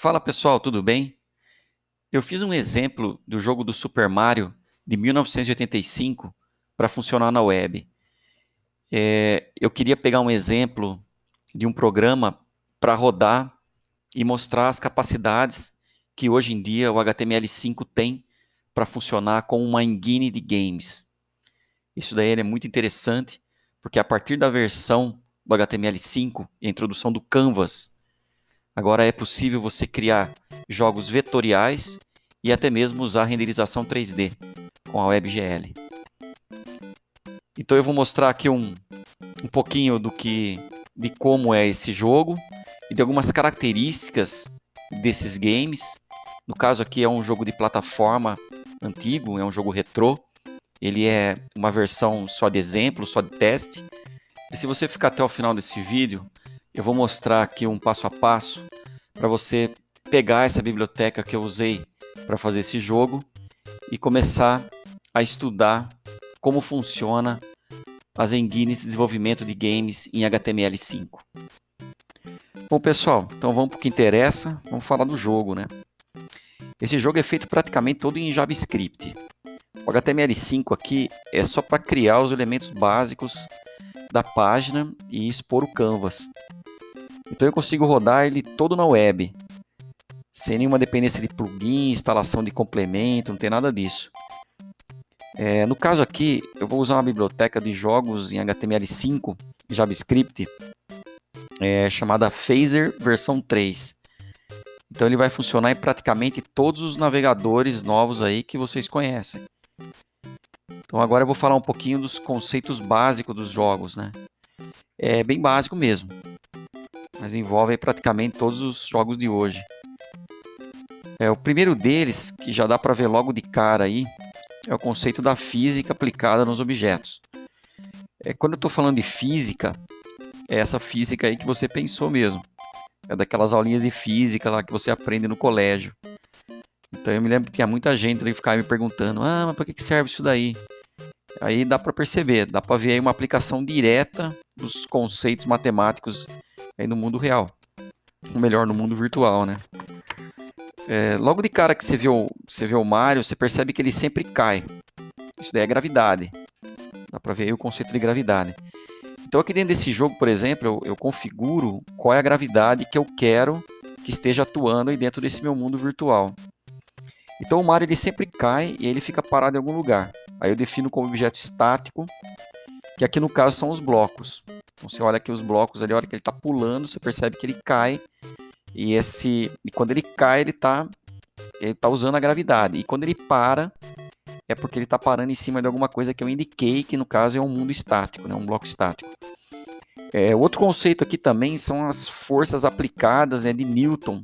Fala pessoal, tudo bem? Eu fiz um exemplo do jogo do Super Mario de 1985 para funcionar na web. Eu queria pegar um exemplo de um programa para rodar e mostrar as capacidades que hoje em dia o HTML5 tem para funcionar com uma engine de games. Isso daí é muito interessante, porque a partir da versão do HTML5 e a introdução do Canvas, agora é possível você criar jogos vetoriais e até mesmo usar renderização 3D com a WebGL. Então eu vou mostrar aqui um pouquinho de como é esse jogo e de algumas características desses games. No caso aqui é um jogo de plataforma antigo, é um jogo retrô. Ele é uma versão só de exemplo, só de teste. E se você ficar até o final desse vídeo, eu vou mostrar aqui um passo a passo para você pegar essa biblioteca que eu usei para fazer esse jogo e começar a estudar como funciona as engines de desenvolvimento de games em HTML5. Bom pessoal, então vamos para o que interessa, vamos falar do jogo, né? Esse jogo é feito praticamente todo em JavaScript. O HTML5 aqui é só para criar os elementos básicos da página e expor o canvas. Então eu consigo rodar ele todo na web, sem nenhuma dependência de plugin, instalação de complemento, não tem nada disso. No caso aqui, eu vou usar uma biblioteca de jogos em HTML5 e JavaScript chamada Phaser versão 3. Então ele vai funcionar em praticamente todos os navegadores novos aí que vocês conhecem. Então agora eu vou falar um pouquinho dos conceitos básicos dos jogos, né? É bem básico mesmo, mas envolve praticamente todos os jogos de hoje. O primeiro deles, que já dá para ver logo de cara aí, é o conceito da física aplicada nos objetos. Quando eu estou falando de física, é essa física aí que você pensou mesmo. É daquelas aulinhas de física lá que você aprende no colégio. Então eu me lembro que tinha muita gente ali que ficava me perguntando: mas para que serve isso daí? Aí dá para perceber, dá para ver aí uma aplicação direta dos conceitos matemáticos aí no mundo real. Ou melhor, no mundo virtual, né? Logo de cara que você vê o Mario, você percebe que ele sempre cai. Isso daí é gravidade. Dá para ver aí o conceito de gravidade. Então aqui dentro desse jogo, por exemplo, eu configuro qual é a gravidade que eu quero que esteja atuando aí dentro desse meu mundo virtual. Então o Mario ele sempre cai e ele fica parado em algum lugar. Aí eu defino como objeto estático, que aqui no caso são os blocos. Então você olha aqui os blocos ali, a hora que ele está pulando, você percebe que ele cai. E quando ele cai, ele tá usando a gravidade. E quando ele para, é porque ele está parando em cima de alguma coisa que eu indiquei, que no caso é um mundo estático, né? Um bloco estático. Outro conceito aqui também são as forças aplicadas, né, de Newton,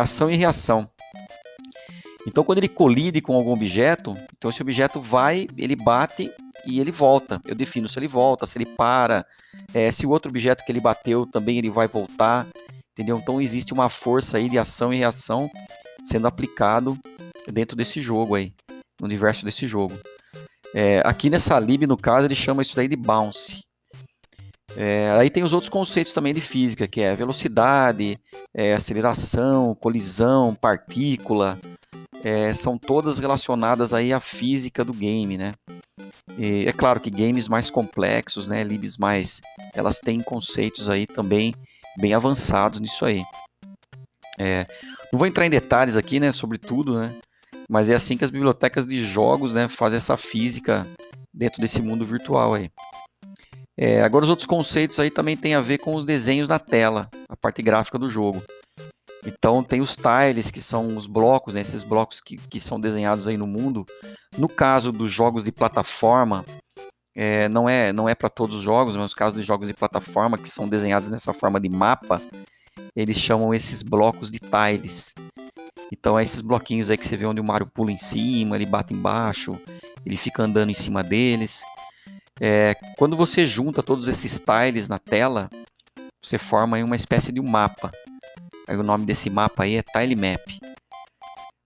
ação e reação. Então, quando ele colide com algum objeto, então esse objeto ele bate e ele volta. Eu defino se ele volta, se ele para, se o outro objeto que ele bateu também ele vai voltar, entendeu? Então, existe uma força aí de ação e reação sendo aplicado dentro desse jogo aí, no universo desse jogo. Aqui nessa lib, no caso, ele chama isso daí de bounce. Aí tem os outros conceitos também de física, que é velocidade, aceleração, colisão, partícula, são todas relacionadas aí à física do game, né? E é claro que games mais complexos, né, libs elas têm conceitos aí também bem avançados nisso aí. Não vou entrar em detalhes aqui, né, sobre tudo, né? Mas é assim que as bibliotecas de jogos, né, fazem essa física dentro desse mundo virtual aí. Agora os outros conceitos aí também tem a ver com os desenhos na tela, a parte gráfica do jogo. Então tem os tiles, que são os blocos, né, esses blocos que são desenhados aí no mundo. No caso dos jogos de plataforma, não é para todos os jogos, mas nos casos de jogos de plataforma que são desenhados nessa forma de mapa, eles chamam esses blocos de tiles. Então é esses bloquinhos aí que você vê onde o Mario pula em cima, ele bate embaixo, ele fica andando em cima deles. Quando você junta todos esses tiles na tela, você forma aí uma espécie de um mapa. Aí o nome desse mapa aí é tilemap.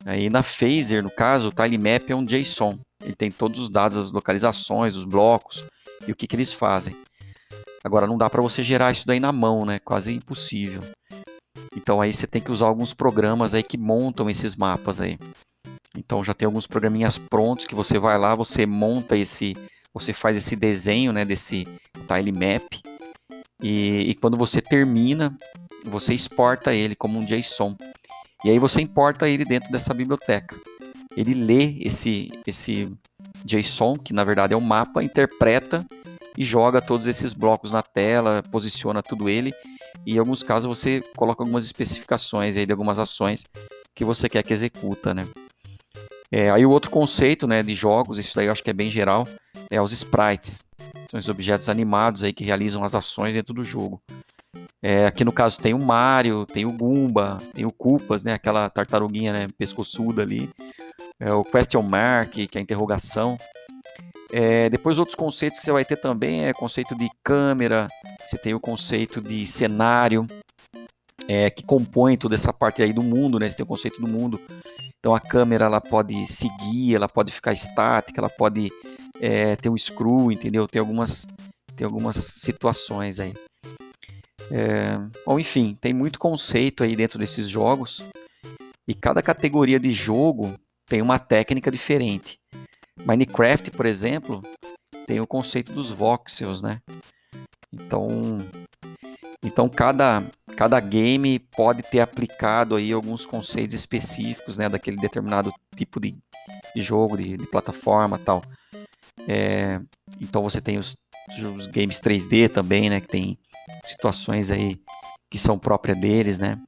Aí na Phaser, no caso, o tilemap é um JSON. Ele tem todos os dados, as localizações, os blocos e o que eles fazem. Agora não dá para você gerar isso daí na mão, né? Quase impossível. Então aí você tem que usar alguns programas aí que montam esses mapas aí. Então já tem alguns programinhas prontos que você vai lá, você monta você faz esse desenho, né, desse tile map e quando você termina, você exporta ele como um JSON. E aí você importa ele dentro dessa biblioteca. Ele lê esse JSON, que na verdade é um mapa, interpreta e joga todos esses blocos na tela, posiciona tudo ele. E em alguns casos você coloca algumas especificações aí de algumas ações que você quer que executa, né? Aí o outro conceito, né, de jogos, isso daí eu acho que é bem geral, é os sprites. São os objetos animados aí que realizam as ações dentro do jogo. Aqui no caso tem o Mario, tem o Goomba, tem o Koopas, né, aquela tartaruguinha, né, pescoçuda ali. O question mark, que é a interrogação. Depois outros conceitos que você vai ter também é o conceito de câmera, você tem o conceito de cenário, que compõe toda essa parte aí do mundo, né? Você tem o conceito do mundo. Então a câmera ela pode seguir, ela pode ficar estática, ela pode ter um screw, entendeu? Tem algumas situações aí. Bom, enfim, tem muito conceito aí dentro desses jogos e cada categoria de jogo tem uma técnica diferente. Minecraft, por exemplo, tem o conceito dos voxels, né? Então cada game pode ter aplicado aí alguns conceitos específicos, né, daquele determinado tipo de jogo, de plataforma e tal. Então você tem os games 3D também, né, que tem situações aí que são próprias deles, né.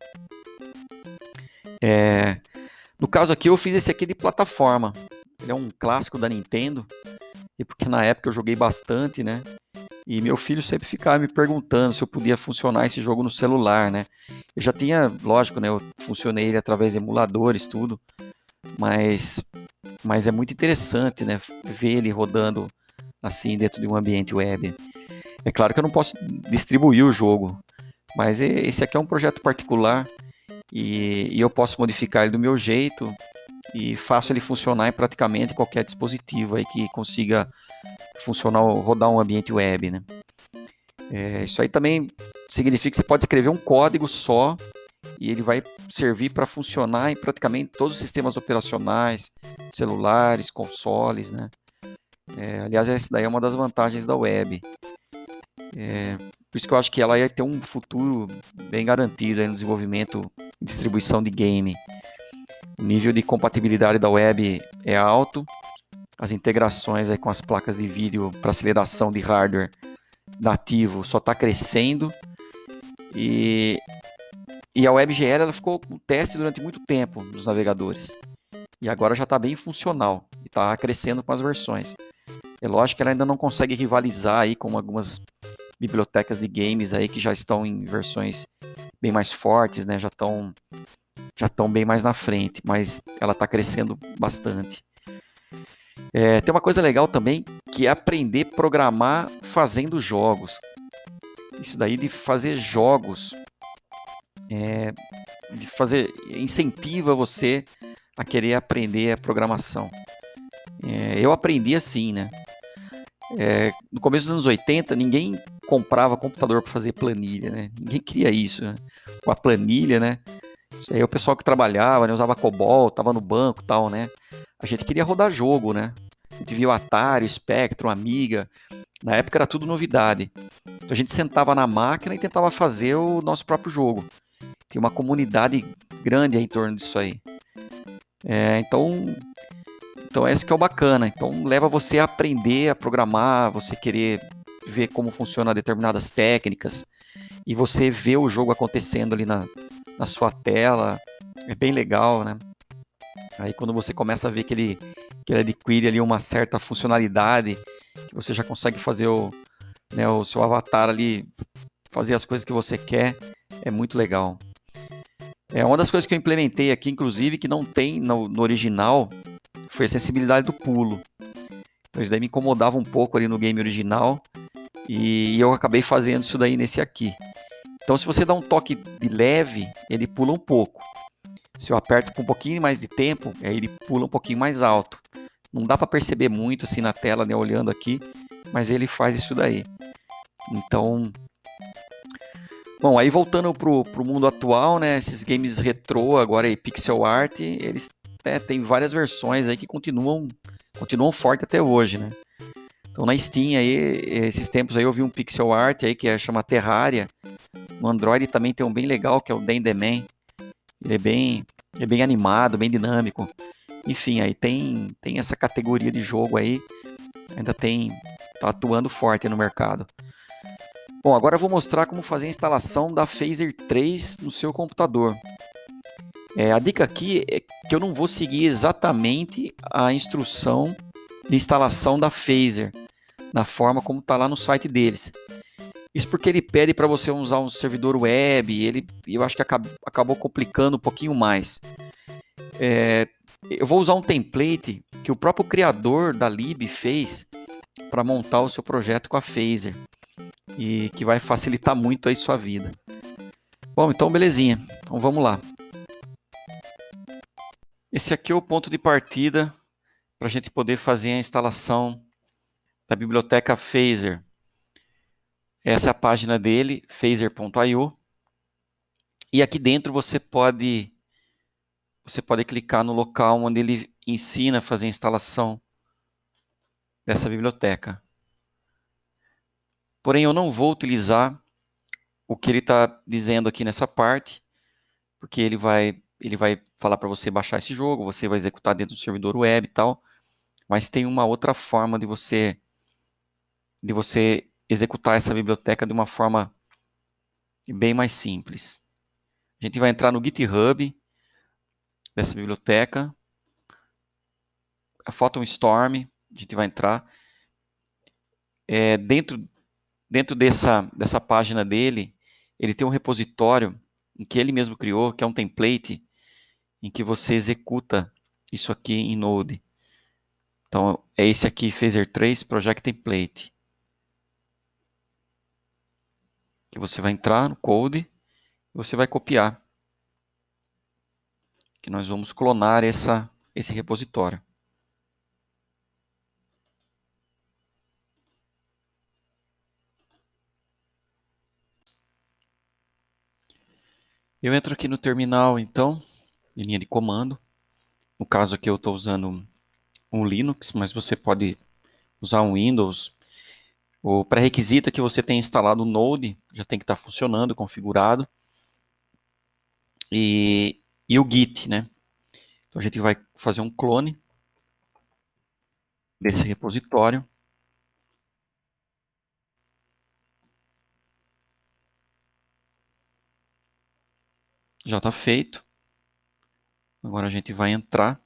No caso aqui eu fiz esse aqui de plataforma. Ele é um clássico da Nintendo, e porque na época eu joguei bastante, né. E meu filho sempre ficava me perguntando se eu podia funcionar esse jogo no celular, né? Eu já tinha, lógico, né? Eu funcionei ele através de emuladores, tudo, mas é muito interessante, né? Ver ele rodando assim dentro de um ambiente web. É claro que eu não posso distribuir o jogo, mas esse aqui é um projeto particular e eu posso modificar ele do meu jeito e faço ele funcionar em praticamente qualquer dispositivo aí que consiga funcionar, rodar um ambiente web, né? Isso aí também significa que você pode escrever um código só e ele vai servir para funcionar em praticamente todos os sistemas operacionais, celulares, consoles, né? Aliás, essa daí é uma das vantagens da web. Por isso que eu acho que ela ia ter um futuro bem garantido aí no desenvolvimento e distribuição de game. O nível de compatibilidade da web é alto, as integrações aí com as placas de vídeo para aceleração de hardware nativo só está crescendo e a WebGL ela ficou com teste durante muito tempo nos navegadores e agora já está bem funcional e está crescendo com as versões. É lógico que ela ainda não consegue rivalizar aí com algumas bibliotecas de games aí que já estão em versões bem mais fortes, né? Já estão bem mais na frente, mas ela está crescendo bastante. Tem uma coisa legal também que é aprender a programar fazendo jogos. Isso daí de fazer jogos, incentiva você a querer aprender a programação. Eu aprendi assim, né? No começo dos anos 80, ninguém comprava computador para fazer planilha, né? Ninguém queria isso, né? Com a planilha, né? Isso aí é o pessoal que trabalhava, né? Usava COBOL, tava no banco e tal, né? A gente queria rodar jogo, né? A gente via o Atari, o Spectrum, Amiga. Na época era tudo novidade. Então a gente sentava na máquina e tentava fazer o nosso próprio jogo. Tem uma comunidade grande aí em torno disso aí. Então esse que é o bacana. Então leva você a aprender a programar, você querer ver como funcionam determinadas técnicas e você vê o jogo acontecendo ali na sua tela. É bem legal, né? Aí quando você começa a ver que ele adquire ali uma certa funcionalidade, que você já consegue fazer o seu avatar ali, fazer as coisas que você quer, é muito legal. Uma das coisas que eu implementei aqui, inclusive, que não tem no original, foi a sensibilidade do pulo. Então isso daí me incomodava um pouco ali no game original, e eu acabei fazendo isso daí nesse aqui. Então se você dá um toque de leve, ele pula um pouco. Se eu aperto com um pouquinho mais de tempo, aí ele pula um pouquinho mais alto. Não dá para perceber muito assim na tela, né, olhando aqui, mas ele faz isso daí. Então Bom, aí voltando pro mundo atual, né? Esses games retrô, agora aí pixel art, eles têm várias versões aí que continuam forte até hoje, né? Então na Steam aí, esses tempos aí eu vi um pixel art aí que chama Terraria. No Android também tem um bem legal que é o Denderman. Ele é bem animado, bem dinâmico. Enfim, aí tem essa categoria de jogo aí, ainda tá atuando forte no mercado. Bom, agora eu vou mostrar como fazer a instalação da Phaser 3 no seu computador. A dica aqui é que eu não vou seguir exatamente a instrução de instalação da Phaser, na forma como está lá no site deles. Isso porque ele pede para você usar um servidor web, eu acho que acabou complicando um pouquinho mais. Eu vou usar um template que o próprio criador da lib fez para montar o seu projeto com a Phaser e que vai facilitar muito aí sua vida. Bom, então belezinha. Então vamos lá. Esse aqui é o ponto de partida para a gente poder fazer a instalação da biblioteca Phaser. Essa é a página dele, phaser.io. E aqui dentro você pode clicar no local onde ele ensina a fazer a instalação dessa biblioteca. Porém, eu não vou utilizar o que ele está dizendo aqui nessa parte, porque ele vai falar para você baixar esse jogo, você vai executar dentro do servidor web e tal, mas tem uma outra forma de você executar essa biblioteca de uma forma bem mais simples. A gente vai entrar no GitHub dessa biblioteca, a Photon Storm, a gente vai entrar. Dentro dessa página dele, ele tem um repositório em que ele mesmo criou, que é um template em que você executa isso aqui em Node. Então, é esse aqui, Phaser 3 Project Template. Que você vai entrar no code e você vai copiar. Que nós vamos clonar esse repositório. Eu entro aqui no terminal, então, em linha de comando. No caso aqui eu estou usando um Linux, mas você pode usar um Windows. O pré-requisito é que você tenha instalado o Node, já tem que estar funcionando, configurado. E o Git, né? Então a gente vai fazer um clone desse repositório. Já está feito. Agora a gente vai entrar.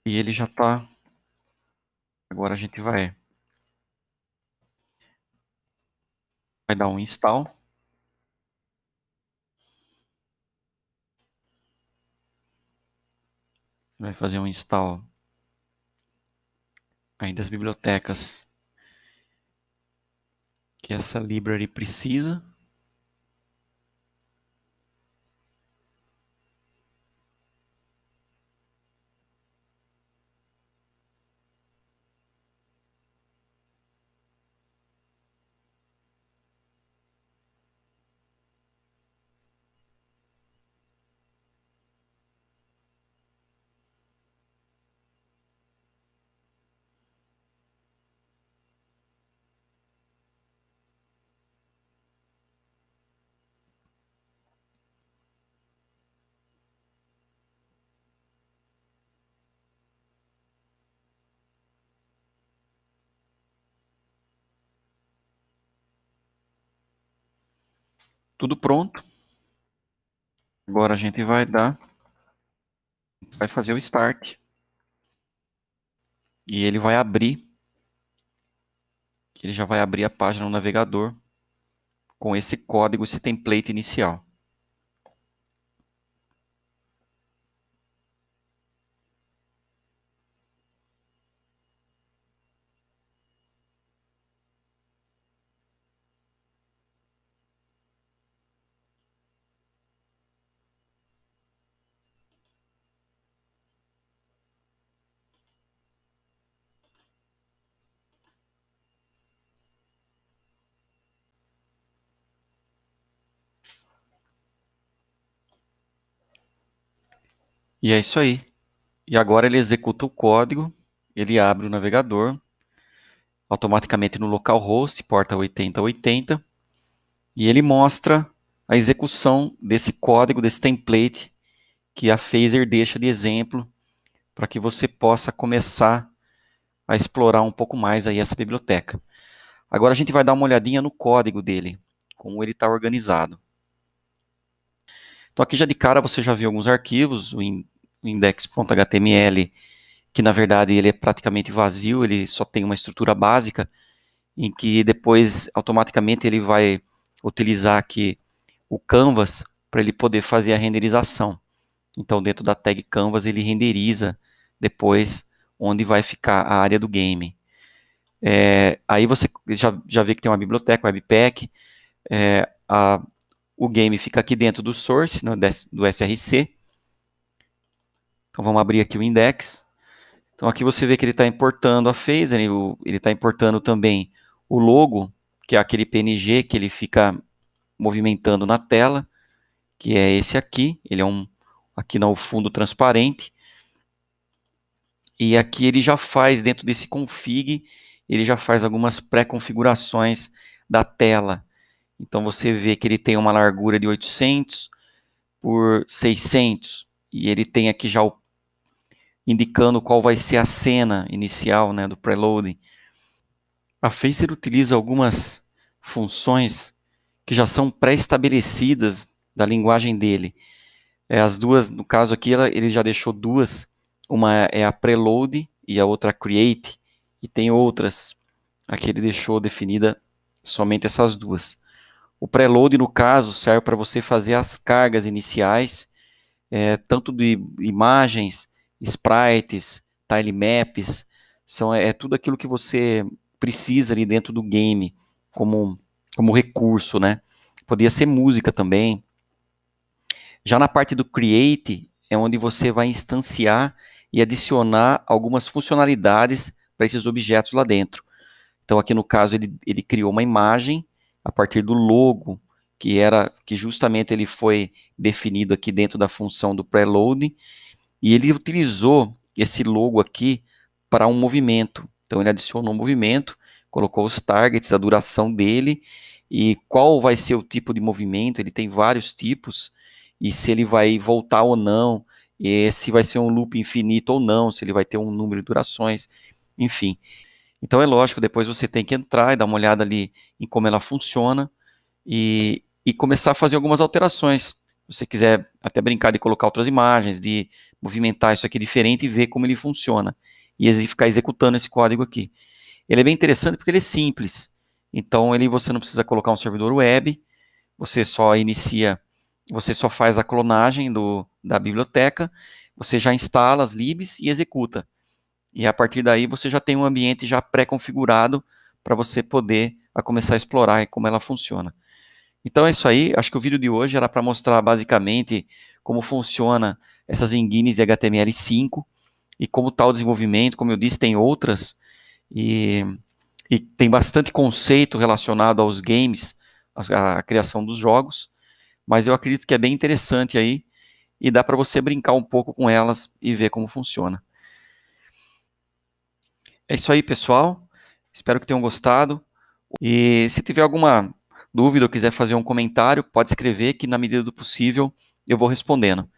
E ele já está. Agora a gente vai dar um install. Vai fazer um install aí das bibliotecas que essa library precisa. Tudo pronto. Agora a gente vai fazer o start. E ele vai abrir. Ele já vai abrir a página no navegador com esse código, esse template inicial. E é isso aí. E agora ele executa o código, ele abre o navegador, automaticamente no localhost, porta 8080, e ele mostra a execução desse código, desse template que a Phaser deixa de exemplo para que você possa começar a explorar um pouco mais aí essa biblioteca. Agora a gente vai dar uma olhadinha no código dele, como ele está organizado. Então aqui já de cara você já viu alguns arquivos, o index.html, que na verdade ele é praticamente vazio, ele só tem uma estrutura básica, em que depois automaticamente ele vai utilizar aqui o canvas para ele poder fazer a renderização. Então dentro da tag canvas ele renderiza depois onde vai ficar a área do game. Aí você já vê que tem uma biblioteca, Webpack, o game fica aqui dentro do source, né, do src. Então vamos abrir aqui o index. Então aqui você vê que ele está importando a Phaser, ele está importando também o logo, que é aquele PNG que ele fica movimentando na tela, que é esse aqui. Ele é aqui no fundo transparente. E aqui ele já faz, dentro desse config, ele já faz algumas pré-configurações da tela. Então você vê que ele tem uma largura de 800 por 600. E ele tem aqui já indicando qual vai ser a cena inicial, né, do preloading. A Phaser utiliza algumas funções que já são pré-estabelecidas da linguagem dele. As duas, no caso aqui, ele já deixou duas. Uma é a preload e a outra a create. E tem outras. Aqui ele deixou definida somente essas duas. O preload, no caso, serve para você fazer as cargas iniciais, tanto de imagens, sprites, tilemaps, tudo aquilo que você precisa ali dentro do game como recurso, né? Podia ser música também. Já na parte do create é onde você vai instanciar e adicionar algumas funcionalidades para esses objetos lá dentro. Então aqui no caso ele criou uma imagem a partir do logo que justamente ele foi definido aqui dentro da função do preload, e ele utilizou esse logo aqui para um movimento. Então ele adicionou um movimento, colocou os targets, a duração dele e qual vai ser o tipo de movimento. Ele tem vários tipos, e se ele vai voltar ou não, e se vai ser um loop infinito ou não, se ele vai ter um número de durações, enfim. Então é lógico, depois você tem que entrar e dar uma olhada ali em como ela funciona e começar a fazer algumas alterações. Se você quiser até brincar de colocar outras imagens, de movimentar isso aqui diferente e ver como ele funciona. E ficar executando esse código aqui. Ele é bem interessante porque ele é simples. Então você não precisa colocar um servidor web, você só inicia, você só faz a clonagem da biblioteca, você já instala as libs e executa. E a partir daí você já tem um ambiente já pré-configurado para você poder começar a explorar como ela funciona. Então é isso aí, acho que o vídeo de hoje era para mostrar basicamente como funciona essas engines de HTML5 e como está o desenvolvimento. Como eu disse, tem outras e tem bastante conceito relacionado aos games, a criação dos jogos, mas eu acredito que é bem interessante aí e dá para você brincar um pouco com elas e ver como funciona. É isso aí, pessoal. Espero que tenham gostado. E se tiver alguma dúvida ou quiser fazer um comentário, pode escrever que na medida do possível eu vou respondendo.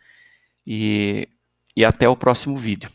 E até o próximo vídeo.